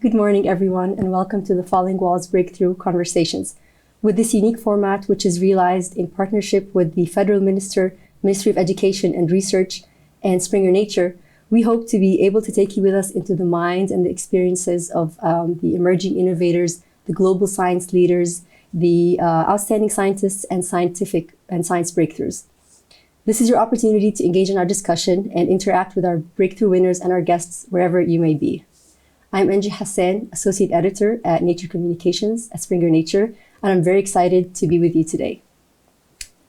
Good morning, everyone, and welcome to the Falling Walls Breakthrough Conversations. With this unique format, which is realized in partnership with the Federal Ministry of Education and Research and Springer Nature, we hope to be able to take you with us into the minds and the experiences of the emerging innovators, the global science leaders, the outstanding scientists and science breakthroughs. This is your opportunity to engage in our discussion and interact with our breakthrough winners and our guests wherever you may be. I'm Hassink, Associate Editor at Nature Communications at Springer Nature, and I'm very excited to be with you today.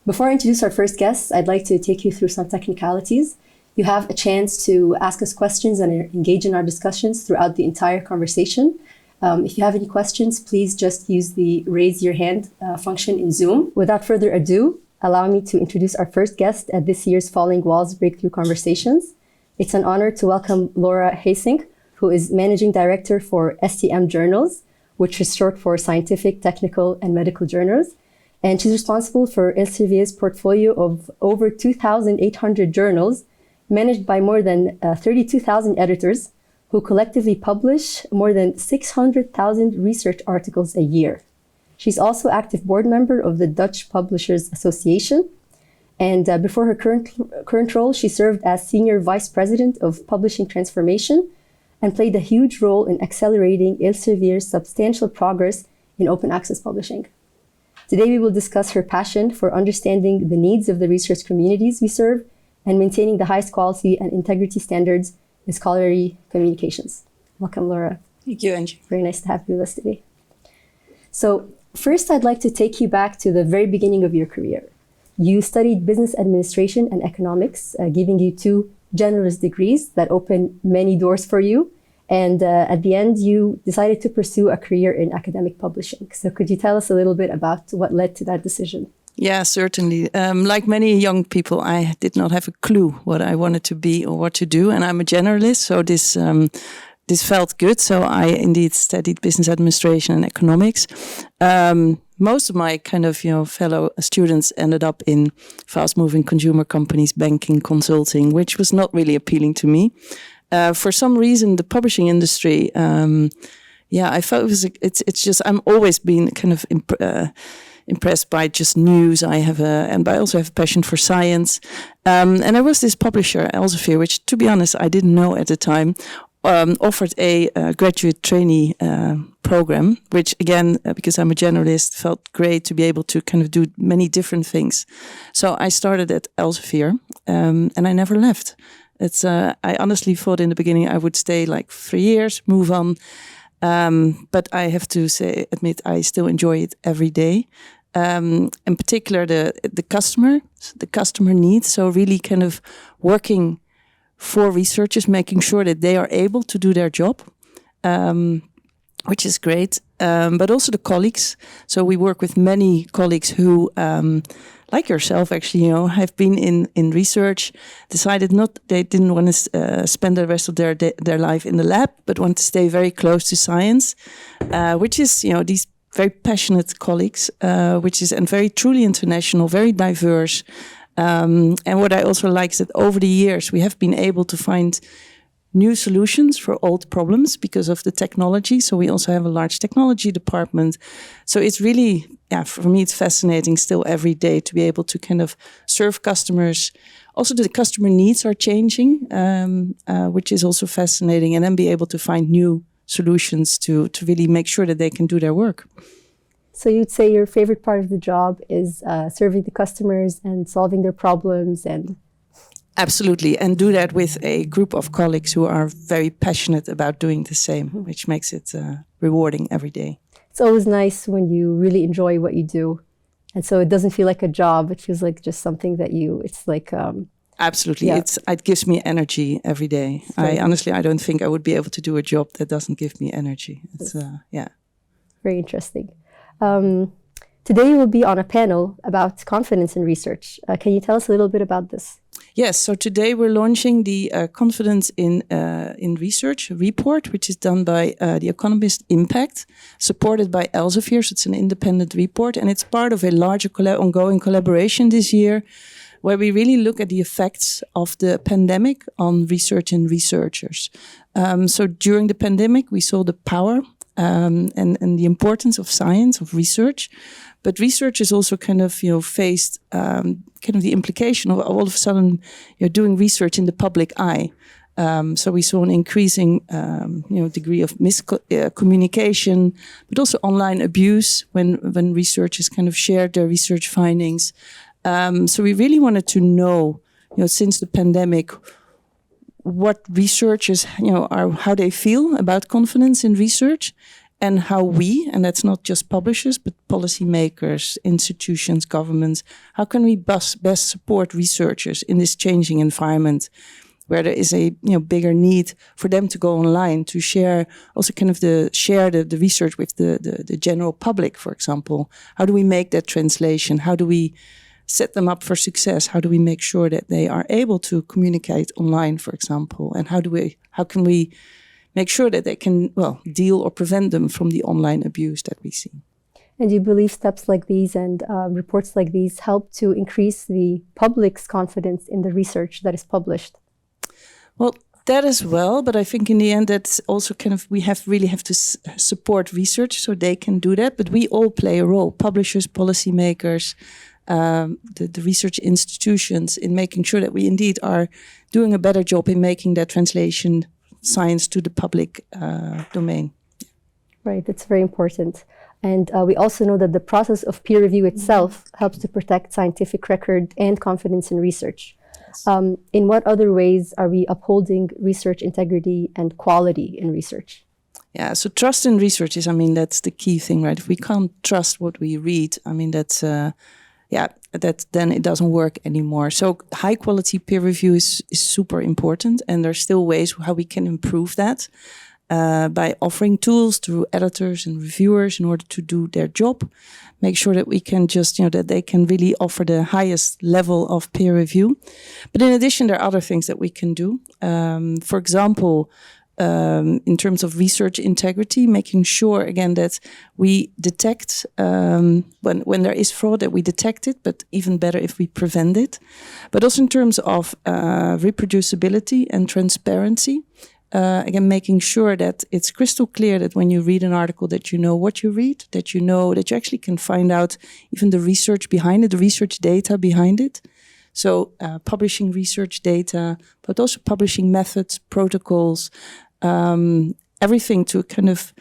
Before I introduce our first guests, I'd like to take you through some technicalities. You have a chance to ask us questions and engage in our discussions throughout the entire conversation. If you have any questions, please just use the raise your hand function in Zoom. Without further ado, allow me to introduce our first guest at this year's Falling Walls Breakthrough Conversations. It's an honor to welcome Laura Hassink, who is Managing Director for STM Journals, which is short for Scientific, Technical, and Medical Journals. And she's responsible for Elsevier's portfolio of over 2,800 journals, managed by more than 32,000 editors, who collectively publish more than 600,000 research articles a year. She's also active board member of the Dutch Publishers Association. And before her current role, she served as Senior Vice President of Publishing Transformation and played a huge role in accelerating Elsevier's substantial progress in open access publishing. Today, we will discuss her passion for understanding the needs of the research communities we serve and maintaining the highest quality and integrity standards in scholarly communications. Welcome, Laura. Thank you, Angie. Very nice to have you with us today. So first, I'd like to take you back to the very beginning of your career. You studied business administration and economics, giving you two generalist degrees that opened many doors for you. And at the end, you decided to pursue a career in academic publishing. So could you tell us a little bit about what led to that decision? Yeah, certainly. Like many young people, I did not have a clue what I wanted to be or what to do. And I'm a generalist, so this felt good. So I indeed studied business administration and economics. Most of my fellow students ended up in fast-moving consumer companies, banking, consulting, which was not really appealing to me. For some reason, the publishing industry, I felt it's just, I'm always been impressed by just news. I also have a passion for science. And there was this publisher, Elsevier, which, to be honest, I didn't know at the time, offered a graduate trainee program, which again, because I'm a generalist, felt great to be able to do many different things. So I started at Elsevier, and I never left. I honestly thought in the beginning I would stay like 3 years, move on. But I have to admit, I still enjoy it every day. In particular, the customer needs. So really working for researchers, making sure that they are able to do their job, which is great. But also the colleagues. So we work with many colleagues who, like yourself, actually, have been in research, decided they didn't want to spend the rest of their life in the lab, but want to stay very close to science, which is, these very passionate colleagues, and very truly international, very diverse. And what I also like is that over the years, we have been able to find new solutions for old problems because of the technology. So we also have a large technology department. So it's really, for me, it's fascinating still every day to be able to serve customers. Also, the customer needs are changing, which is also fascinating, and then be able to find new solutions to really make sure that they can do their work. So you'd say your favorite part of the job is serving the customers and solving their problems and... Absolutely, and do that with a group of colleagues who are very passionate about doing the same, which makes it rewarding every day. It's always nice when you really enjoy what you do. And so it doesn't feel like a job, it feels like just something that it's like... Absolutely, yeah. It gives me energy every day. I don't think I would be able to do a job that doesn't give me energy. It's Very interesting. Today we'll be on a panel about confidence in research. Can you tell us a little bit about this? Yes, so today we're launching the Confidence in Research report, which is done by The Economist Impact, supported by Elsevier. So it's an independent report, and it's part of a larger ongoing collaboration this year where we really look at the effects of the pandemic on research and researchers. So during the pandemic, we saw the power and the importance of science, of research. But researchers also kind of, faced kind of the implication of all of a sudden, doing research in the public eye. So we saw an increasing, degree of miscommunication, but also online abuse when researchers kind of shared their research findings. So we really wanted to know, since the pandemic, what researchers, how they feel about confidence in research, and how we, and that's not just publishers, but policymakers, institutions, governments, how can we best support researchers in this changing environment, where there is a bigger need for them to go online to share, also kind of share the research with the general public, for example. How do we make that translation? How do we set them up for success? How do we make sure that they are able to communicate online, for example? And how can we make sure that they can, deal or prevent them from the online abuse that we see? And do you believe steps like these and reports like these help to increase the public's confidence in the research that is published? Well, that as well, but I think in the end that's also kind of, we really have to support research so they can do that, but we all play a role, publishers, policymakers, the research institutions, in making sure that we indeed are doing a better job in making that translation science to the public domain. Right, that's very important. And we also know that the process of peer review itself helps to protect scientific record and confidence in research. In what other ways are we upholding research integrity and quality in research? Yeah, so trust in research is, that's the key thing, right? If we can't trust what we read, that's, then it doesn't work anymore. So high quality peer review is super important, and there's still ways how we can improve that by offering tools to editors and reviewers in order to do their job. Make sure that we can just, that they can really offer the highest level of peer review. But in addition, there are other things that we can do. For example, in terms of research integrity, making sure, again, that we detect when there is fraud, that we detect it, but even better if we prevent it. But also in terms of reproducibility and transparency. Again, making sure that it's crystal clear that when you read an article that you know what you read, that you know that you actually can find out even the research behind it, the research data behind it. So publishing research data, but also publishing methods, protocols, everything to kind of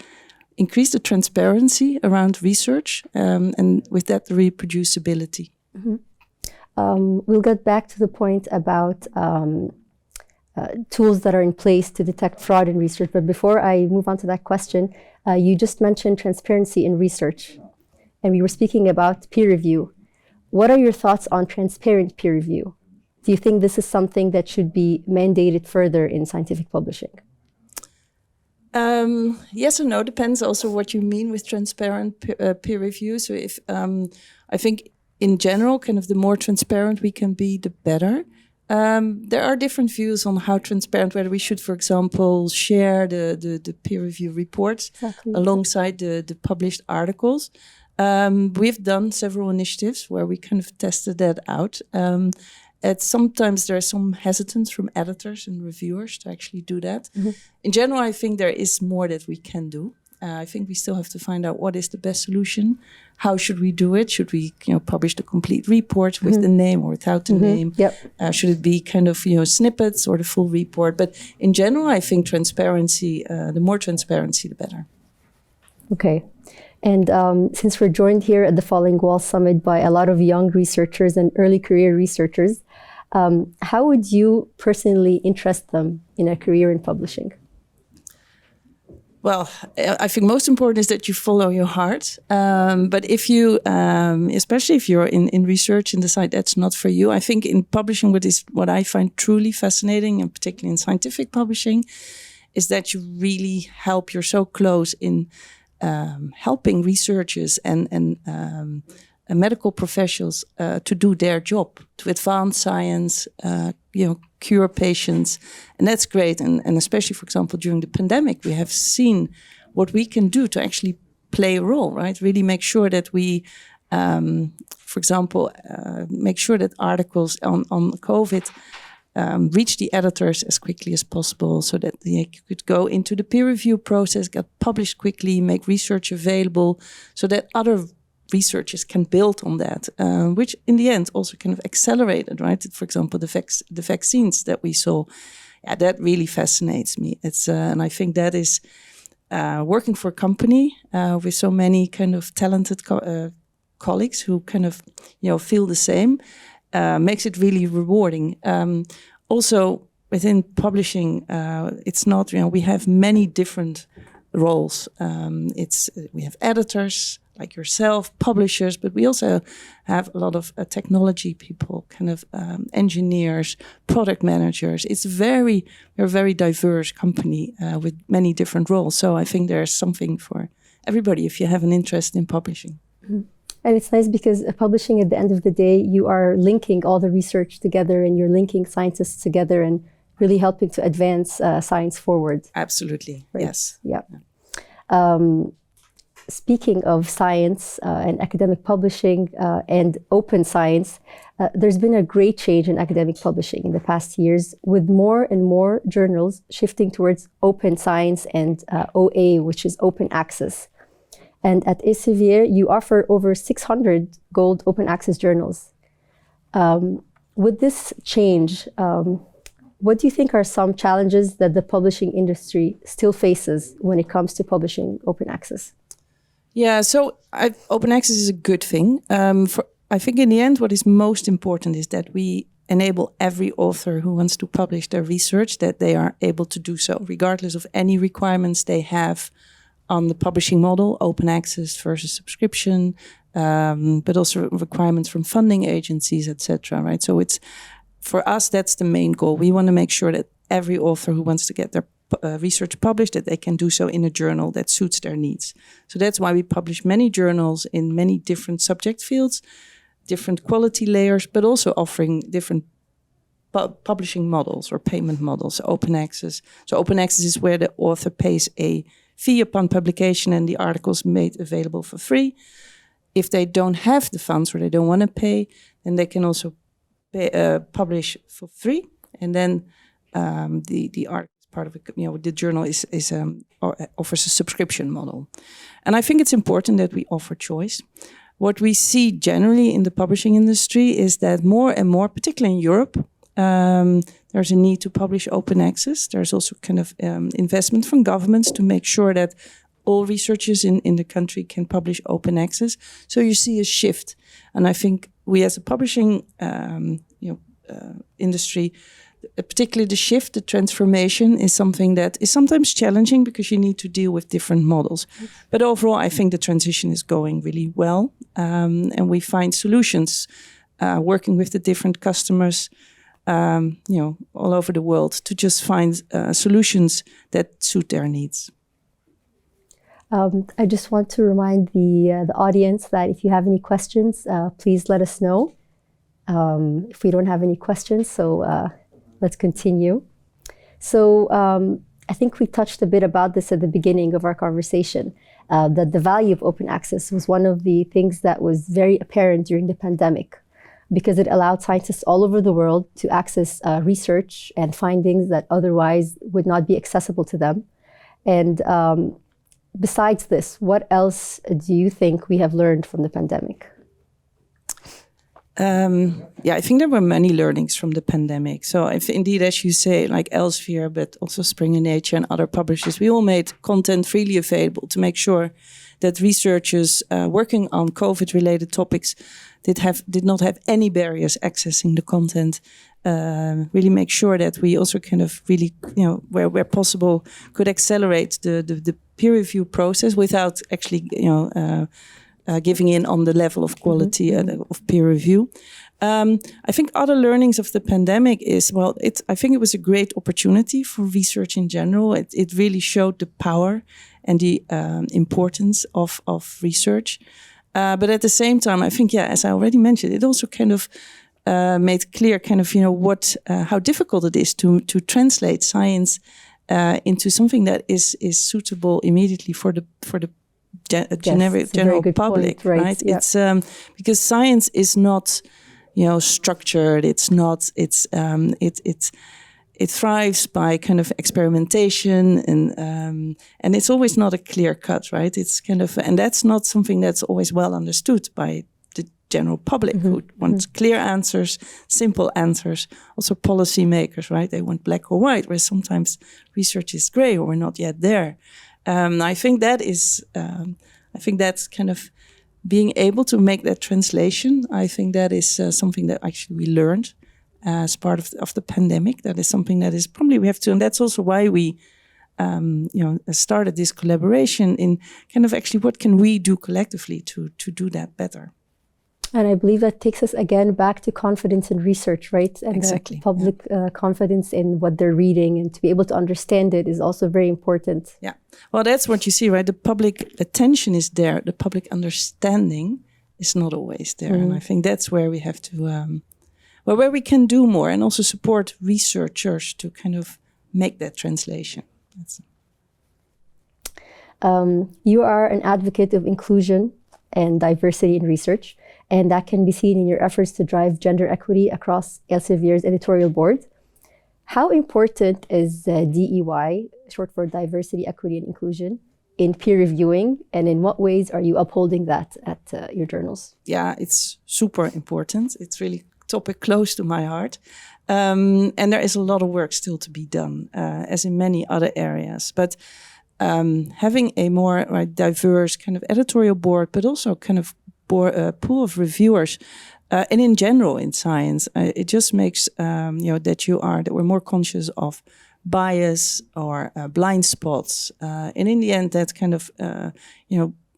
increase the transparency around research and with that, the reproducibility. Mm-hmm. We'll get back to the point about tools that are in place to detect fraud in research. But before I move on to that question, you just mentioned transparency in research, and we were speaking about peer review. What are your thoughts on transparent peer review? Do you think this is something that should be mandated further in scientific publishing? Yes and no, depends also what you mean with transparent peer review. So if I think in general, kind of the more transparent we can be, the better. There are different views on how transparent, whether we should, for example, share the peer review reports alongside the published articles. We've done several initiatives where we kind of tested that out. Sometimes there's some hesitance from editors and reviewers to actually do that. Mm-hmm. In general, I think there is more that we can do. I think we still have to find out what is the best solution. How should we do it? Should we, publish the complete report with the name or without the name? Yep. Should it be kind of, snippets or the full report? But in general, I think transparency, the more transparency, the better. Okay. And since we're joined here at the Falling Walls Summit by a lot of young researchers and early career researchers, how would you personally interest them in a career in publishing? Well, I think most important is that you follow your heart. But if you, especially if you're in research and decide that's not for you, I think in publishing what I find truly fascinating, and particularly in scientific publishing, is that you really you're so close in helping researchers and medical professionals to do their job, to advance science, cure patients. And that's great. And especially, for example, during the pandemic, we have seen what we can do to actually play a role, right? Really make sure that we For example, make sure that articles on COVID reach the editors as quickly as possible so that they could go into the peer review process, get published quickly, make research available so that other researchers can build on that, which in the end also kind of accelerated, right? For example, the vaccines that we saw, that really fascinates me. It's and I think that is working for a company with so many kind of talented colleagues who kind of feel the same. Makes it really rewarding. Also, within publishing, it's not, we have many different roles. We have editors like yourself, publishers, but we also have a lot of technology people, kind of engineers, product managers. We're a very diverse company with many different roles. So I think there's something for everybody if you have an interest in publishing. Mm-hmm. And it's nice because publishing, at the end of the day, you are linking all the research together and you're linking scientists together and really helping to advance science forward. Absolutely, right? Yes. Yeah. Speaking of science and academic publishing and open science, there's been a great change in academic publishing in the past years, with more and more journals shifting towards open science and OA, which is open access. And at Elsevier, you offer over 600 gold open access journals. With this change, what do you think are some challenges that the publishing industry still faces when it comes to publishing open access? Yeah, so open access is a good thing. I think in the end, what is most important is that we enable every author who wants to publish their research, that they are able to do so, regardless of any requirements they have on the publishing model, open access versus subscription, but also requirements from funding agencies, etc. Right? So for us, that's the main goal. We want to make sure that every author who wants to get their research published, that they can do so in a journal that suits their needs. So that's why we publish many journals in many different subject fields, different quality layers, but also offering different publishing models or payment models, open access. So open access is where the author pays a fee upon publication and the articles made available for free. If they don't have the funds or they don't want to pay, then they can also publish for free. And then the article part of it, the journal offers a subscription model. And I think it's important that we offer choice. What we see generally in the publishing industry is that more and more, particularly in Europe, there's a need to publish open access. There's also kind of investment from governments to make sure that all researchers in the country can publish open access. So you see a shift. And I think we as a publishing industry, particularly the shift, the transformation is something that is sometimes challenging because you need to deal with different models. But overall, I think the transition is going really well. And we find solutions working with the different customers all over the world to just find solutions that suit their needs. I just want to remind the audience that if you have any questions, please let us know. If we don't have any questions, so let's continue. So I think we touched a bit about this at the beginning of our conversation, that the value of open access was one of the things that was very apparent during the pandemic, because it allowed scientists all over the world to access research and findings that otherwise would not be accessible to them. And besides this, what else do you think we have learned from the pandemic? I think there were many learnings from the pandemic. So if indeed, as you say, like Elsevier, but also Springer Nature and other publishers, we all made content freely available to make sure that researchers working on COVID-related topics did not have any barriers accessing the content. Really make sure that we also kind of really, where possible, could accelerate the peer review process without actually, giving in on the level of quality of peer review. I think other learnings of the pandemic is, I think it was a great opportunity for research in general. It really showed the power and the importance of research. But at the same time, I think, as I already mentioned, it also kind of made clear kind of, how difficult it is to translate science into something that is suitable immediately for the general public, point, right? Yeah. It's because science is not, structured. It's not. It thrives by kind of experimentation and it's always not a clear cut, right? It's kind of, and that's not something that's always well understood by the general public who wants clear answers, simple answers. Also policymakers, right? They want black or white, where sometimes research is gray or we're not yet there. I think that's kind of being able to make that translation. I think that is something that actually we learned as part of the pandemic. That is something that is probably we have to, and that's also why we, started this collaboration in kind of actually what can we do collectively to do that better. And I believe that takes us again back to confidence in research, right? And exactly. The public confidence in what they're reading and to be able to understand it is also very important. Yeah. Well, that's what you see, right? The public attention is there. The public understanding is not always there. And I think that's where we have to, where we can do more and also support researchers to kind of make that translation. You are an advocate of inclusion and diversity in research. And that can be seen in your efforts to drive gender equity across Elsevier's editorial board. How important is DEI, short for diversity, equity, and inclusion, in peer reviewing? And in what ways are you upholding that at your journals? Yeah, it's super important. It's really a topic close to my heart. And there is a lot of work still to be done, as in many other areas. But having a more diverse kind of editorial board, but also kind of pool of reviewers, and in general in science, it just makes that we're more conscious of bias or blind spots, and in the end, that kind of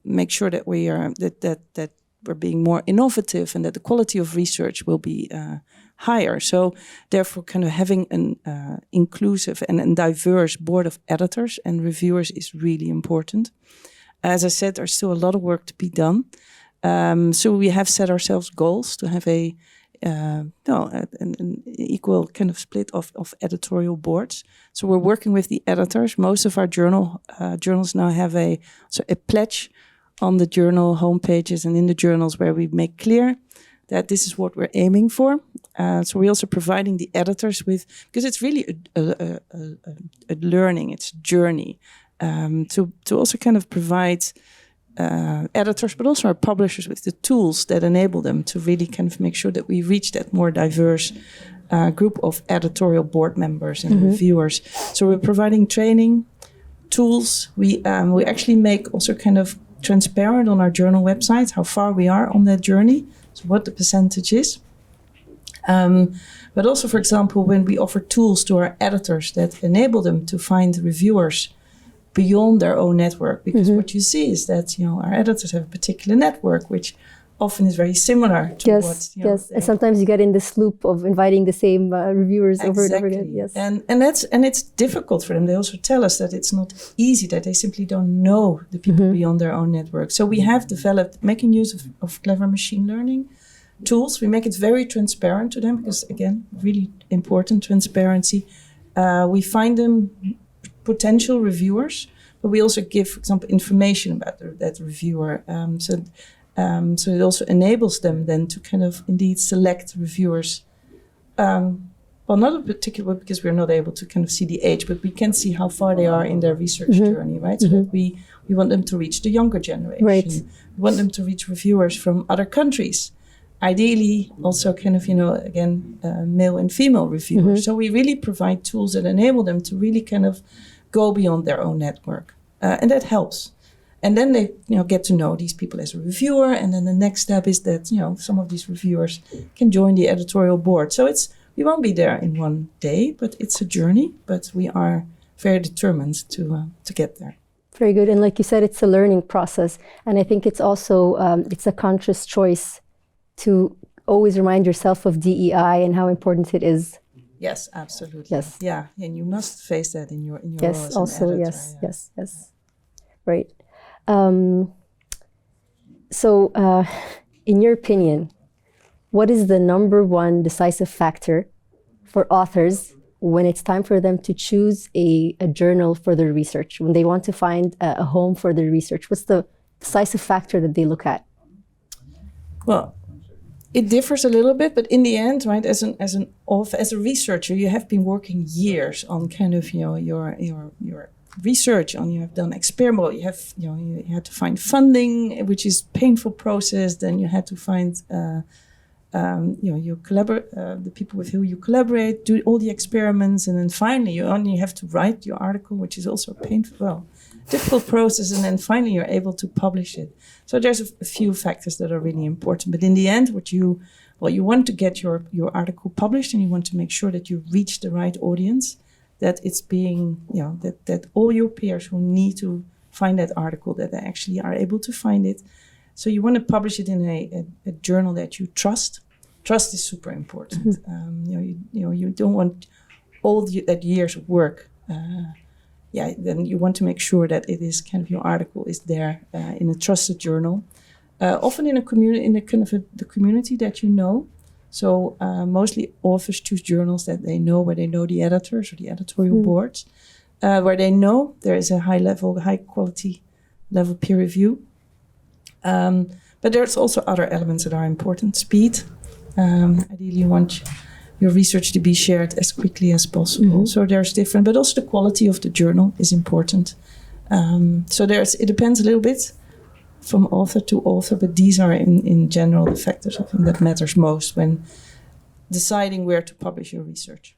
make sure that we are that we're being more innovative and that the quality of research will be higher. So therefore, kind of having an inclusive and diverse board of editors and reviewers is really important. As I said, there's still a lot of work to be done. So we have set ourselves goals to have an equal kind of split of editorial boards. So we're working with the editors. Most of our journals now have a pledge on the journal homepages and in the journals where we make clear that this is what we're aiming for. So we're also providing the editors with, because it's really a learning, it's a journey, to also kind of provide editors, but also our publishers with the tools that enable them to really kind of make sure that we reach that more diverse group of editorial board members and reviewers. So we're providing training, tools. We actually make also kind of transparent on our journal website how far we are on that journey, so what the percentage is. But also, for example, when we offer tools to our editors that enable them to find reviewers beyond their own network, because what you see is that our editors have a particular network which often is very similar to Yes. And sometimes you get in this loop of inviting the same reviewers over and over again. Yes, and it's difficult for them. They also tell us that it's not easy, that they simply don't know the people beyond their own network. So we have developed, making use of clever machine learning tools. We make it very transparent to them because, again, really important transparency. We find them potential reviewers, but we also give, for example, information about that reviewer. So it also enables them then to kind of indeed select reviewers. Well, not a particular, because we're not able to kind of see the age, but we can see how far they are in their research journey, right? So that we want them to reach the younger generation. Right. We want them to reach reviewers from other countries. Ideally, also kind of, male and female reviewers. So we really provide tools that enable them to really kind of go beyond their own network. And that helps. And then they, get to know these people as a reviewer. And then the next step is that, some of these reviewers can join the editorial board. So we won't be there in one day, but it's a journey. But we are very determined to get there. Very good. And like you said, it's a learning process. And I think it's also, it's a conscious choice to always remind yourself of DEI and how important it is. Yes, absolutely. Yes. Yeah, and you must face that in your role yes, as also, an editor. Yes. Right. So, in your opinion, what is the number one decisive factor for authors when it's time for them to choose a journal for their research, when they want to find a home for their research? What's the decisive factor that they look at? Well, it differs a little bit, but in the end, right, as a researcher, you have been working years on kind of your research on. You have done experiment. You had to find funding, which is a painful process. Then you had to find the people with who you collaborate, do all the experiments, and then finally you only have to write your article, which is also a painful, difficult process, and then finally you're able to publish it. So there's a few factors that are really important. But in the end, you want to get your article published, and you want to make sure that you reach the right audience, that it's being, that all your peers who need to find that article, that they actually are able to find it. So you want to publish it in a journal that you trust. Trust is super important. You don't want all that years of work. Then you want to make sure that it is kind of your article is there in a trusted journal, often in a community, in a kind of the community that you know. So mostly authors choose journals that they know, where they know the editors or the editorial boards, where they know there is a high quality level peer review. But there's also other elements that are important. Speed. Ideally, you want your research to be shared as quickly as possible. So there's different, but also the quality of the journal is important. So it depends a little bit from author to author, but these are in general the factors I think that matters most when deciding where to publish your research.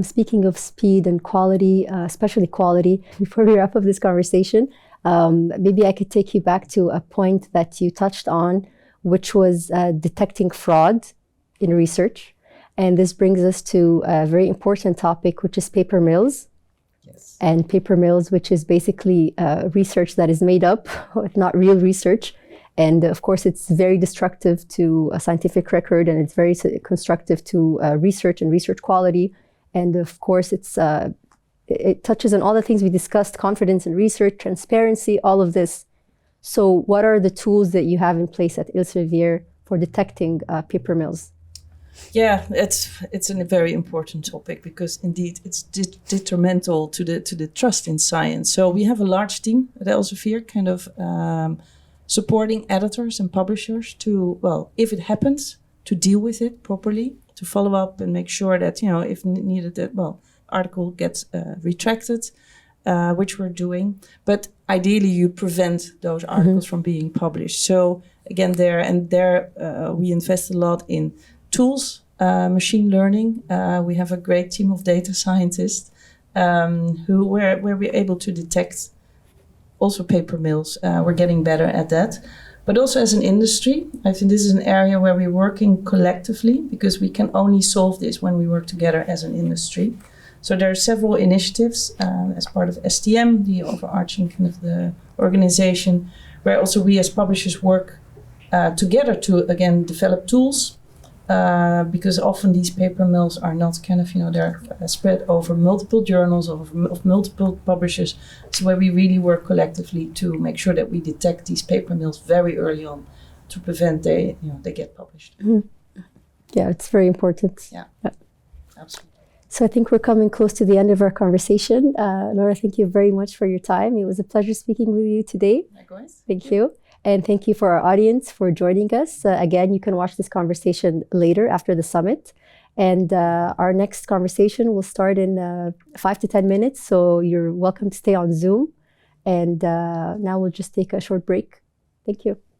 Speaking of speed and quality, especially quality, before we wrap up this conversation, maybe I could take you back to a point that you touched on, which was detecting fraud in research. And this brings us to a very important topic, which is paper mills. Yes. And paper mills, which is basically research that is made up, not real research. And of course, it's very destructive to a scientific record, and it's very constructive to research and research quality. And of course, it touches on all the things we discussed: confidence in research, transparency, all of this. So what are the tools that you have in place at Elsevier for detecting paper mills? Yeah, it's a very important topic because indeed it's detrimental to the trust in science. So we have a large team at Elsevier kind of supporting editors and publishers to, well, if it happens, to deal with it properly, to follow up and make sure that, if needed, that, article gets retracted, which we're doing. But ideally, you prevent those articles from being published. So again, we invest a lot in tools, machine learning. We have a great team of data scientists where we're able to detect also paper mills. We're getting better at that. But also as an industry, I think this is an area where we're working collectively, because we can only solve this when we work together as an industry. So there are several initiatives as part of STM, the overarching kind of the organization, where also we as publishers work together to, again, develop tools, because often these paper mills are not kind of, they're spread over multiple journals of multiple publishers. So where we really work collectively to make sure that we detect these paper mills very early on to prevent they get published. Yeah, it's very important. Yeah. Absolutely. So I think we're coming close to the end of our conversation. Laura, thank you very much for your time. It was a pleasure speaking with you today. Likewise. Thank you. And thank you for our audience for joining us. Again, you can watch this conversation later after the summit. And our next conversation will start in 5 to 10 minutes. So you're welcome to stay on Zoom. And now we'll just take a short break. Thank you.